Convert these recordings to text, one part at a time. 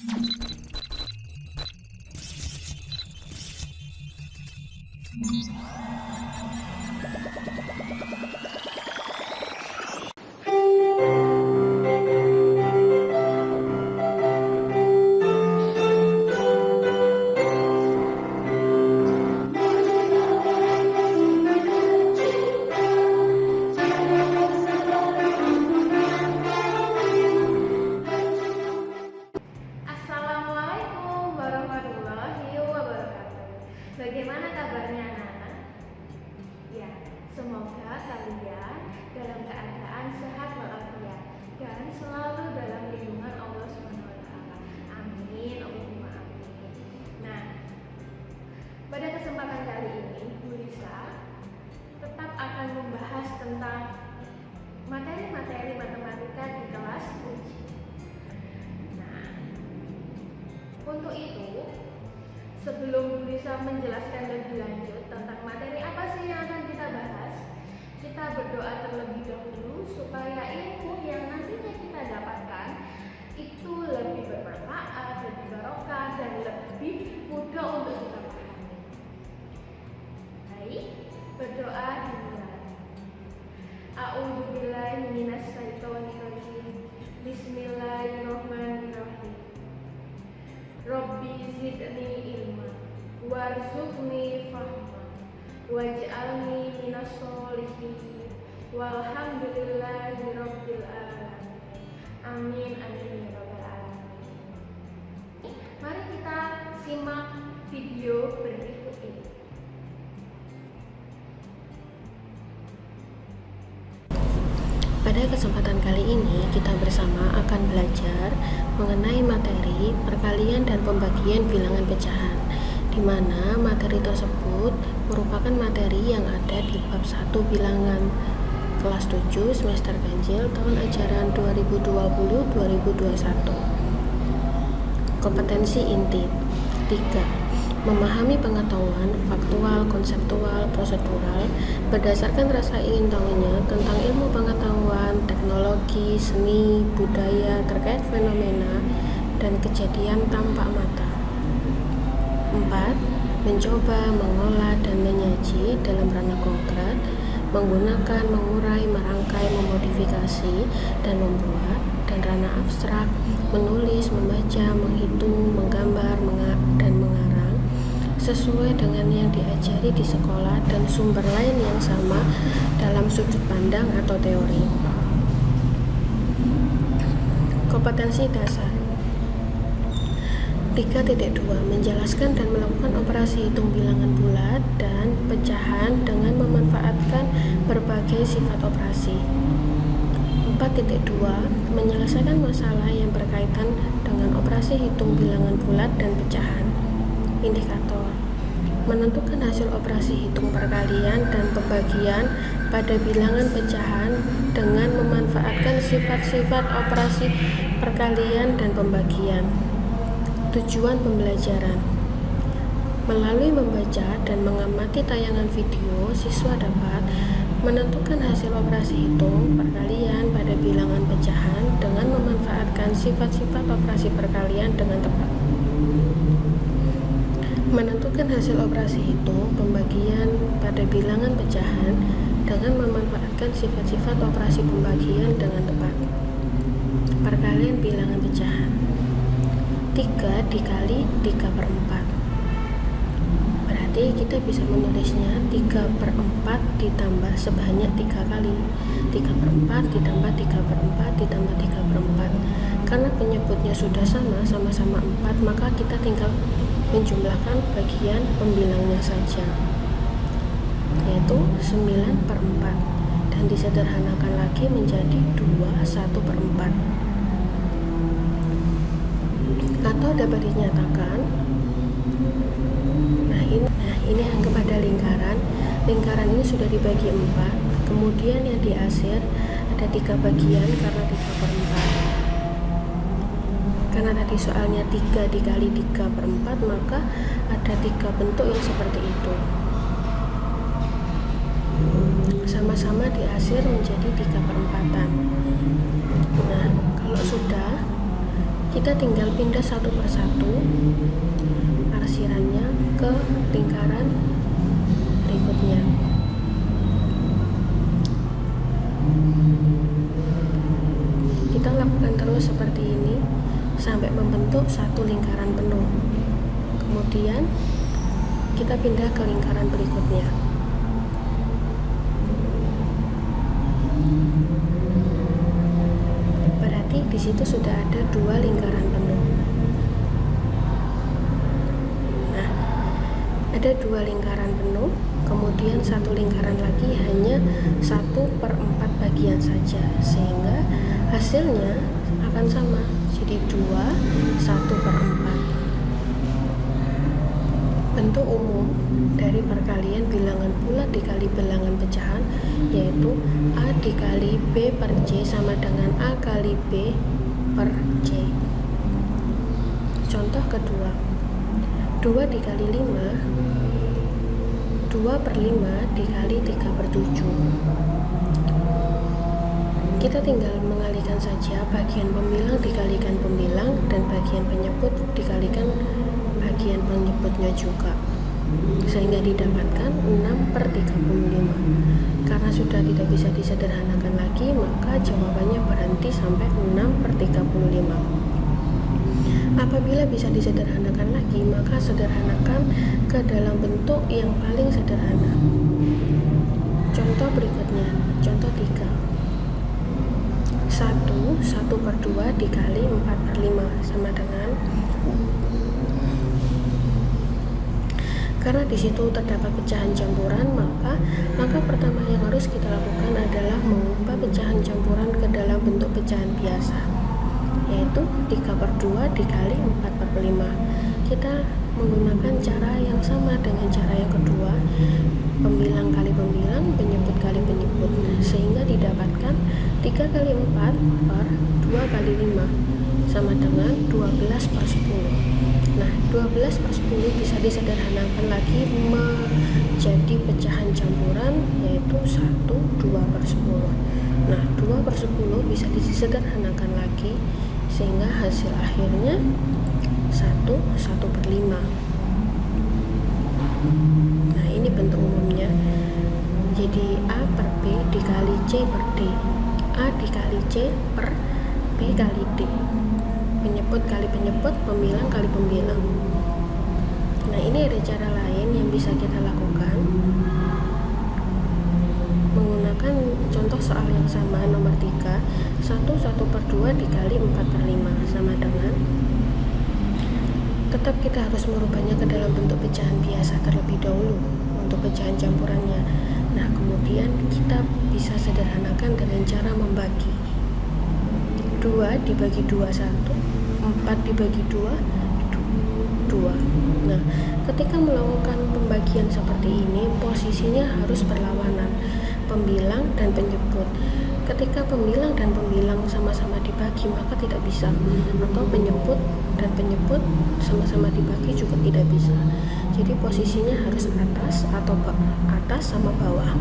Assalamualaikum warahmatullahi wabarakatuh. Bagaimana kabarnya anak-anak? Ya, semoga kalian dalam keadaan sehat walafiat dan selalu dalam lindungan Allah Subhanahu wa taala. Amin, Allahumma amin. Nah, pada kesempatan kali ini Bu Lisa tetap akan membahas tentang materi-materi matematika di kelas uji. Untuk itu, sebelum Bu Lisa menjelaskan lebih lanjut tentang materi apa sih yang akan kita bahas, kita berdoa terlebih dahulu supaya ilmu yang nantinya kita dapatkan itu lebih bermanfaat, lebih barokah, dan lebih mudah untuk kita pahami. Baik, berdoa dimulai. A'udzubillahi minasyaitonirrajim. Bismillahirrahmanirrahim. Rabbi zidni ilma warzuqni fahma waj'alni minas sholihin walhamdulillahi rabbil alamin. Amin amin ya rabbal alamin. Mari kita simak video berikut ini. Pada kesempatan kali ini kita bersama akan belajar mengenai materi perkalian dan pembagian bilangan pecahan, di mana materi tersebut merupakan materi yang ada di bab 1 bilangan kelas 7 semester ganjil tahun ajaran 2020-2021. Kompetensi inti 3. Memahami pengetahuan faktual, konseptual, prosedural berdasarkan rasa ingin tahunya tentang ilmu pengetahuan, teknologi, seni, budaya terkait fenomena dan kejadian tampak mata. 4. Mencoba, mengolah, dan menyaji dalam ranah konkret, menggunakan, mengurai, merangkai, memodifikasi, dan membuat, dan ranah abstrak, menulis, membaca, menghitung, menggambar, dan mengarang sesuai dengan yang diajari di sekolah dan sumber lain yang sama dalam sudut pandang atau teori. Kompetensi dasar 3.2. Menjelaskan dan melakukan operasi hitung bilangan bulat dan pecahan dengan memanfaatkan berbagai sifat operasi. 4.2. Menyelesaikan masalah yang berkaitan dengan operasi hitung bilangan bulat dan pecahan. Indikator: menentukan hasil operasi hitung perkalian dan pembagian pada bilangan pecahan dengan memanfaatkan sifat-sifat operasi perkalian dan pembagian. Tujuan pembelajaran: melalui membaca dan mengamati tayangan video, siswa dapat menentukan hasil operasi hitung perkalian pada bilangan pecahan dengan memanfaatkan sifat-sifat operasi perkalian dengan tepat. Menentukan hasil operasi hitung pembagian pada bilangan pecahan dengan memanfaatkan sifat-sifat operasi pembagian dengan tepat. Perkalian bilangan pecahan 3 dikali 3/4. Berarti kita bisa menulisnya 3/4 ditambah sebanyak 3 kali. 3/4 ditambah 3/4 ditambah 3/4. Karena penyebutnya sudah sama-sama 4, maka kita tinggal menjumlahkan bagian pembilangnya saja, yaitu 9/4, dan disederhanakan lagi menjadi 21/4. Atau dapat dinyatakan, nah ini anggap ada lingkaran ini sudah dibagi 4, kemudian yang di akhir ada 3 bagian karena 3/4. Karena tadi soalnya 3 dikali 3/4, maka ada 3 bentuk yang seperti itu. Sama-sama diakhir menjadi 3/4. Nah, kalau sudah, Kita tinggal pindah satu persatu arsirannya ke lingkaran berikutnya. Kita lakukan terus seperti ini sampai membentuk satu lingkaran penuh. Kemudian kita pindah ke lingkaran berikutnya. Berarti di situ sudah ada 2 lingkaran penuh. Nah, ada 2 lingkaran penuh, kemudian satu lingkaran lagi hanya 1/4 bagian saja, sehingga hasilnya akan sama, jadi 2 1/4. Bentuk umum dari perkalian bilangan bulat dikali bilangan pecahan yaitu A dikali B per C sama dengan A kali B per C. Contoh kedua, 2 dikali 5, 2/5 dikali 3/7. Kita tinggal mengalihkan saja bagian pembilang dikalikan pembilang dan bagian penyebut dikalikan bagian penyebutnya juga, sehingga didapatkan 6/35. Karena sudah tidak bisa disederhanakan lagi, maka jawabannya berhenti sampai 6/35. Apabila bisa disederhanakan lagi, maka sederhanakan ke dalam bentuk yang paling sederhana. Contoh berikutnya, contoh 3. 1/2 dikali 4/5 sama dengan, karena di situ terdapat pecahan campuran, maka langkah pertama yang harus kita lakukan adalah mengubah pecahan campuran ke dalam bentuk pecahan biasa, yaitu 3/2 dikali 4/5. Kita menggunakan cara yang sama dengan cara yang kedua, pembilang kali pembilang, penyebut kali penyebut, sehingga didapatkan 3 kali 4 per 2 kali 5 sama dengan 12/10. Nah, 12/10 bisa disederhanakan lagi menjadi pecahan campuran, yaitu 1 2/10. Nah, 2/10 bisa disederhanakan lagi sehingga hasil akhirnya 1 1/5. Nah, ini bentuk umumnya. Jadi A per B dikali C per D, A dikali C per B kali D, penyebut kali penyebut, pembilang kali pembilang. Nah, ini ada cara lain yang bisa kita lakukan menggunakan contoh soal yang sama, nomor 3. 1/2 dikali 4/5 sama dengan, tetap kita harus merubahnya ke dalam bentuk pecahan biasa terlebih dahulu untuk pecahan campurannya. Nah, kemudian kita bisa sederhanakan dengan cara membagi. 2 dibagi 2 1, 4 dibagi 2 2. Nah, ketika melakukan pembagian seperti ini, posisinya harus berlawanan, pembilang dan penyebut. Ketika pembilang dan pembilang sama-sama dibagi, maka tidak bisa, atau penyebut dan penyebut sama-sama dibagi juga tidak bisa. Jadi posisinya harus atas atau atas sama bawah.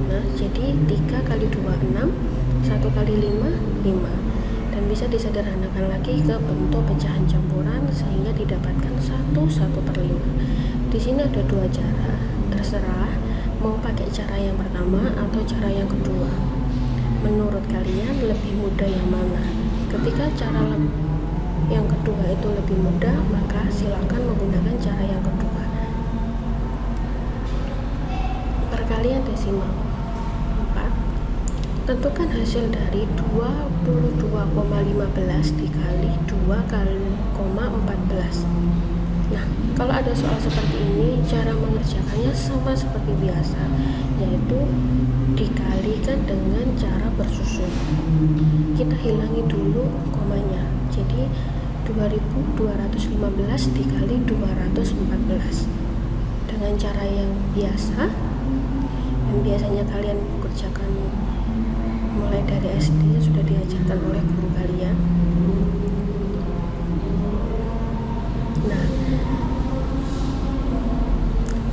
Nah, jadi 3 kali 2 6, 1 kali 5 5, dan bisa disederhanakan lagi ke bentuk pecahan campuran sehingga didapatkan 1 1/5. Di sini ada 2 cara, terserah mau pakai cara yang pertama atau cara yang kedua. Menurut kalian lebih mudah yang mana? Ketika cara yang kedua itu lebih mudah, maka silakan menggunakan cara yang kedua. Perkalian desimal 4. Tentukan hasil dari 22,15 dikali 2,14. Nah, kalau ada soal seperti ini, cara mengerjakannya sama seperti biasa, yaitu dikalikan dengan cara bersusun. Kita hilangi dulu komanya, jadi 2215 dikali 214. Dengan cara yang biasa, yang biasanya kalian kerjakan mulai dari SD, sudah diajarkan oleh guru kalian. Nah,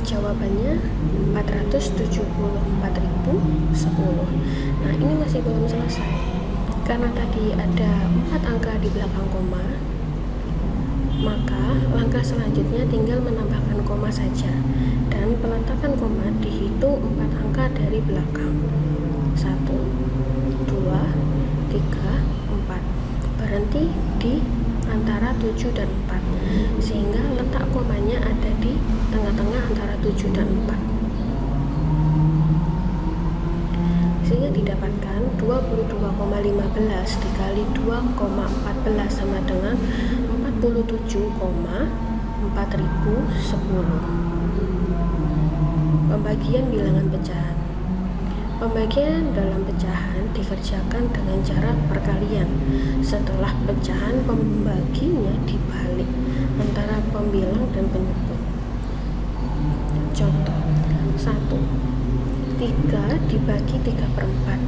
jawabannya 474.010. Nah, ini masih belum selesai. Karena tadi ada 4 angka di belakang koma, maka langkah selanjutnya tinggal menambahkan koma saja, dan peletakan koma dihitung 4 angka dari belakang. 1, 2, 3, 4. Berhenti di antara 7 dan 4, sehingga letak komanya ada di tengah-tengah antara 7 dan 4. Sehingga didapatkan 22,15 dikali 2,14 sama dengan 47,4010. Pembagian bilangan pecahan. Pembagian dalam pecahan dikerjakan dengan cara perkalian. Setelah pecahan, pembaginya dibalik antara pembilang dan penyebut. Contoh 1. 3 dibagi 3/4.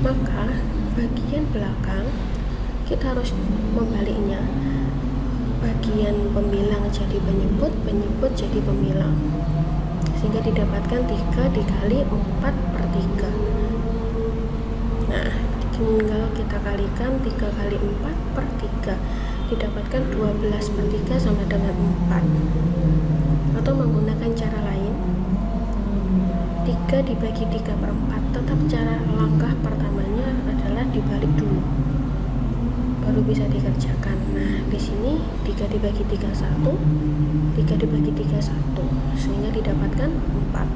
Maka bagian belakang kita harus membaliknya. Bagian pembilang jadi penyebut, penyebut jadi pembilang. Sehingga didapatkan 3 dikali 4/3. Nah, tinggal kita kalikan 3 kali 4/3, didapatkan 12/3 sama dengan 4. Atau menggunakan cara lain, 3 dibagi 3/4, tetap cara langkah pertamanya adalah dibalik dulu, baru bisa dikerjakan. Nah, di sini 3 dibagi 3 1, 3 dibagi 3 1, sehingga didapatkan 4.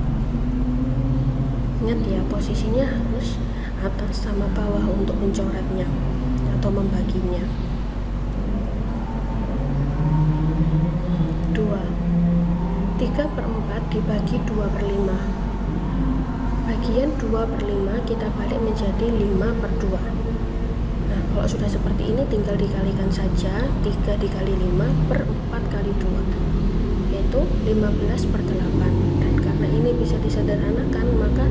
Ingat ya, posisinya harus atas sama bawah untuk mencoretnya atau membaginya. 2. 3/4 dibagi 2/5. Bagian 2/5 kita balik menjadi 5/2. Nah, kalau sudah seperti ini tinggal dikalikan saja 3 dikali 5 per 4 kali 2, yaitu 15/8. Dan karena ini bisa disederhanakan, maka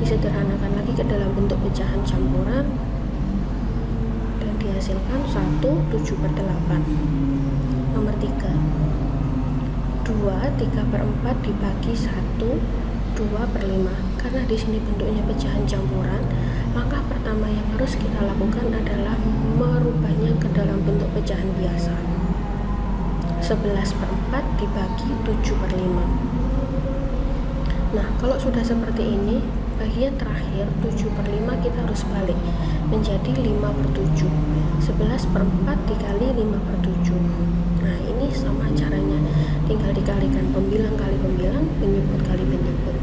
disederhanakan lagi ke dalam bentuk pecahan campuran dan dihasilkan 1/7/8. Nomor 3. 2 3/4 dibagi 1 2/5. Karena di sini bentuknya pecahan campuran, langkah pertama yang harus kita lakukan adalah merubahnya ke dalam bentuk pecahan biasa. 11/4 dibagi 7/5. Nah, kalau sudah seperti ini, bagian terakhir 7/5 kita harus balik menjadi 5/7. 11/4 dikali 5/7. Nah, ini sama caranya, tinggal dikalikan pembilang kali pembilang, penyebut kali penyebut,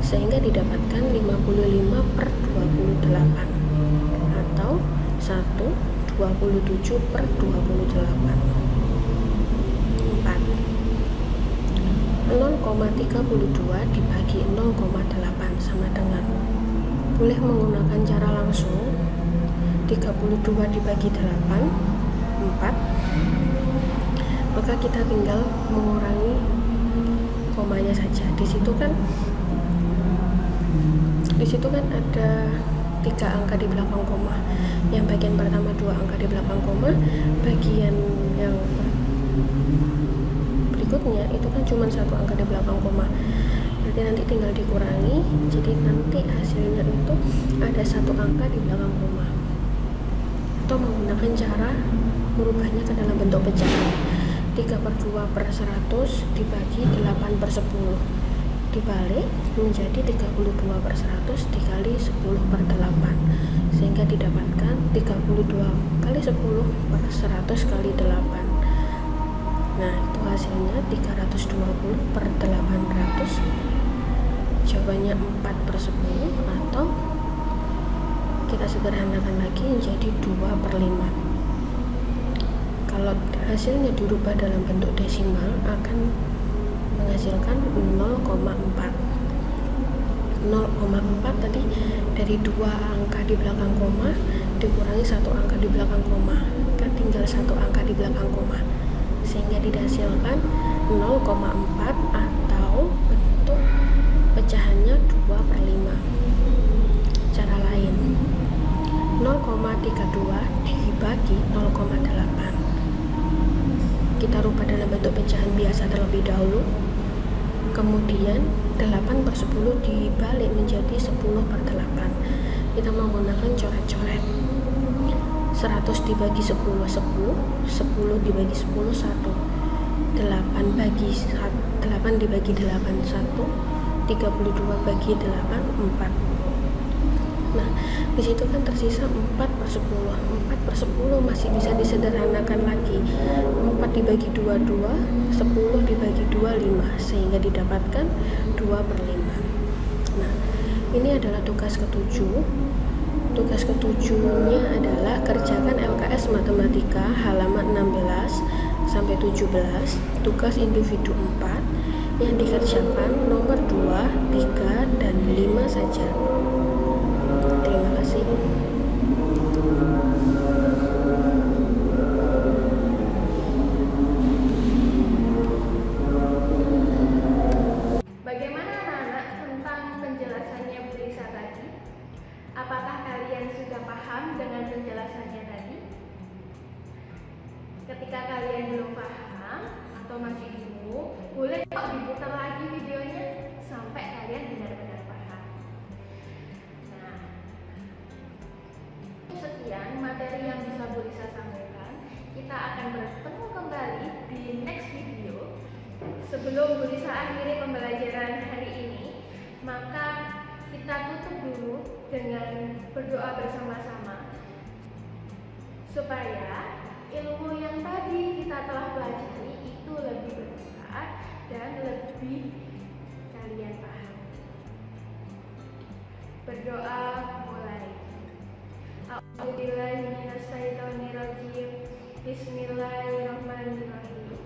sehingga didapatkan 55/28 atau 1/27/28. 4. 0,32 dibagi 0,8 sama dengan, boleh menggunakan cara langsung, 32 dibagi 8, 4. Maka kita tinggal mengurangi komanya saja. Di situ kan ada 3 angka di belakang koma. Yang bagian pertama 2 angka di belakang koma, bagian yang berikutnya itu kan cuma 1 angka di belakang koma. Berarti nanti tinggal dikurangi, jadi nanti hasilnya itu ada 1 angka di belakang koma. Atau menggunakan cara merubahnya ke dalam bentuk pecahan. 3/2/100 dibagi 8/10, dibalik menjadi 32/100 dikali 10/8, sehingga didapatkan 32 kali 10/100 kali 8. Nah, itu hasilnya 320/800. Jawabannya 4/10, atau kita sederhanakan lagi menjadi 2/5. Kalau hasilnya dirubah dalam bentuk desimal akan menghasilkan 0,4. 0,4 tadi dari 2 angka di belakang koma dikurangi 1 angka di belakang koma, kan tinggal 1 angka di belakang koma, sehingga dihasilkan 0,4 atau bentuk pecahannya 2/5. Cara lain, 0,32 dibagi 0,8. Kita rubah dalam bentuk pecahan biasa terlebih dahulu, kemudian 8/10 dibalik menjadi 10/8. Kita menggunakan coret-coret. 100 dibagi 10, 10. 10 dibagi 10, 1. 8 dibagi 8, 1. 32 bagi 8, 4. Nah, di situ kan tersisa 4/10. 4/10 masih bisa disederhanakan lagi. 4 dibagi 2, 2. 10 dibagi 2, 5. Sehingga didapatkan 2/5. Nah, ini adalah tugas ketujuh. Tugas ketujuhnya adalah kerjakan LKS Matematika halaman 16 sampai 17, tugas individu 4 yang dikerjakan nomor 2, 3, dan 5 saja. Terima kasih. Bagaimana anak-anak tentang penjelasannya Bu Lisa tadi? Apakah kalian sudah paham dengan penjelasannya tadi? Ketika kalian belum paham atau masih bingung, boleh kok diputar lagi videonya sampai kalian benar-benar paham. Nah, sekian materi yang bisa Bu Lisa sampaikan. Kita akan bertemu kembali di next video. Sebelum Bu Lisa akhiri pembelajaran hari ini, maka kita tutup dulu dengan berdoa bersama-sama supaya ilmu yang tadi kita telah pelajari itu lebih bermanfaat dan lebih kalian paham. Berdoa mulai. A'udzubillahiminasyaitonirrajim. Bismillahirrahmanirrahim.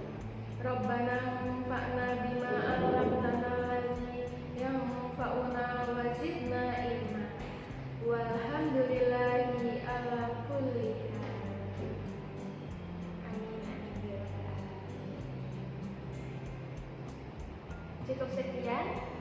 Rabbana anfa'na bima 'allamtana allazi yanfa'una wa zidna ilma. Walhamdulillahi ala kulli hal. Amin amin ya rabbal alamin. Cukup sekian.